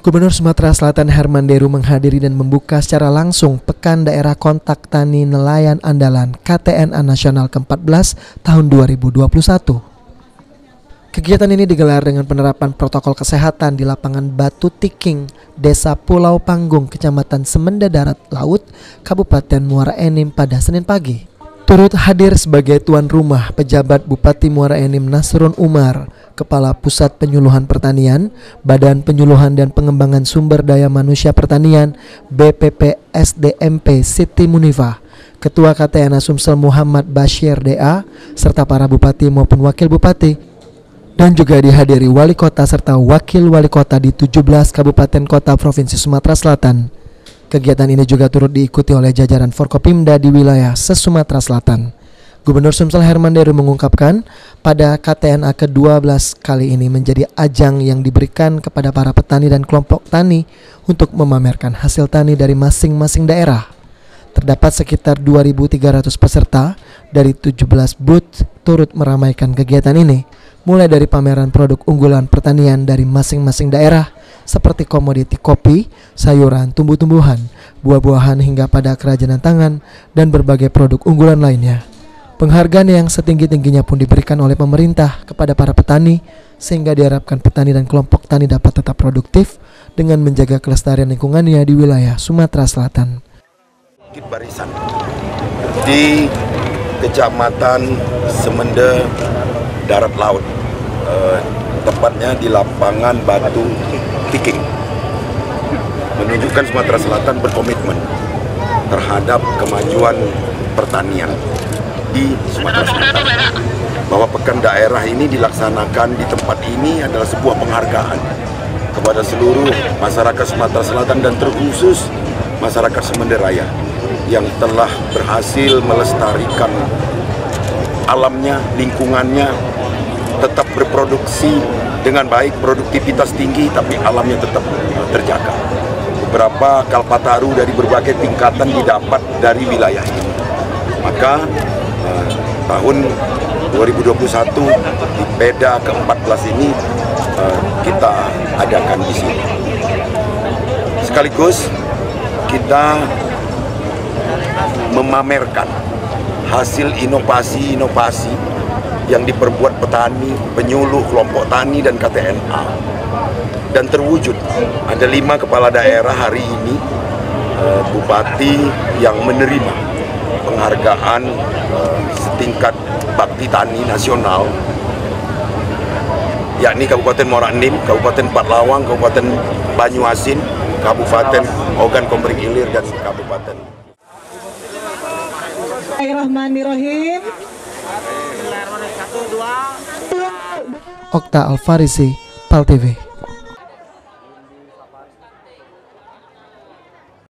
Gubernur Sumatera Selatan Herman Deru menghadiri dan membuka secara langsung Pekan Daerah Kontak Tani Nelayan Andalan KTNA Nasional ke-14 tahun 2021. Kegiatan ini digelar dengan penerapan protokol kesehatan di lapangan Batu Tiking, Desa Pulau Panggung, Kecamatan Semenda Darat Laut, Kabupaten Muara Enim pada Senin pagi. Turut hadir sebagai tuan rumah pejabat Bupati Muara Enim Nasrun Umar, Kepala Pusat Penyuluhan Pertanian, Badan Penyuluhan dan Pengembangan Sumber Daya Manusia Pertanian BPP SDMP Siti Munifah, Ketua KTNA Sumsel Muhammad Bashir DA, serta para bupati maupun wakil bupati, dan juga dihadiri wali kota serta wakil wali kota di 17 kabupaten kota Provinsi Sumatera Selatan. Kegiatan ini juga turut diikuti oleh jajaran Forkopimda di wilayah se-Sumatera Selatan. Gubernur Sumsel Herman Deru mengungkapkan pada KTNA ke-12 kali ini menjadi ajang yang diberikan kepada para petani dan kelompok tani untuk memamerkan hasil tani dari masing-masing daerah. Terdapat sekitar 2.300 peserta dari 17 booth turut meramaikan kegiatan ini, mulai dari pameran produk unggulan pertanian dari masing-masing daerah seperti komoditi kopi, sayuran, tumbuh-tumbuhan, buah-buahan hingga pada kerajinan tangan dan berbagai produk unggulan lainnya. Penghargaan yang setinggi-tingginya pun diberikan oleh pemerintah kepada para petani sehingga diharapkan petani dan kelompok tani dapat tetap produktif dengan menjaga kelestarian lingkungannya di wilayah Sumatera Selatan. Barisan di Kecamatan Semenda Darat Laut, tepatnya di lapangan Batu Tiking, menunjukkan Sumatera Selatan berkomitmen terhadap kemajuan pertanian di Sumatera Selatan. Bahwa pekan daerah ini dilaksanakan di tempat ini adalah sebuah penghargaan kepada seluruh masyarakat Sumatera Selatan dan terkhusus masyarakat Semenda Raya yang telah berhasil melestarikan alamnya, lingkungannya, tetap berproduksi dengan baik, produktivitas tinggi, tapi alamnya tetap terjaga. Beberapa kalpataru dari berbagai tingkatan didapat dari wilayah ini. Maka tahun 2021 di PEDA ke-14 ini kita adakan di sini. Sekaligus kita memamerkan hasil inovasi-inovasi yang diperbuat petani, penyuluh, kelompok tani, dan KTNA. Dan terwujud, ada 5 kepala daerah hari ini, bupati yang menerima penghargaan setingkat bakti tani nasional, yakni Kabupaten Muara Enim, Kabupaten Patlawang, Kabupaten Banyuasin, Kabupaten Ogan Komering Ilir, dan Kabupaten. Bismillahirrahmanirrahim. Okta Alfarisi, PAL TV.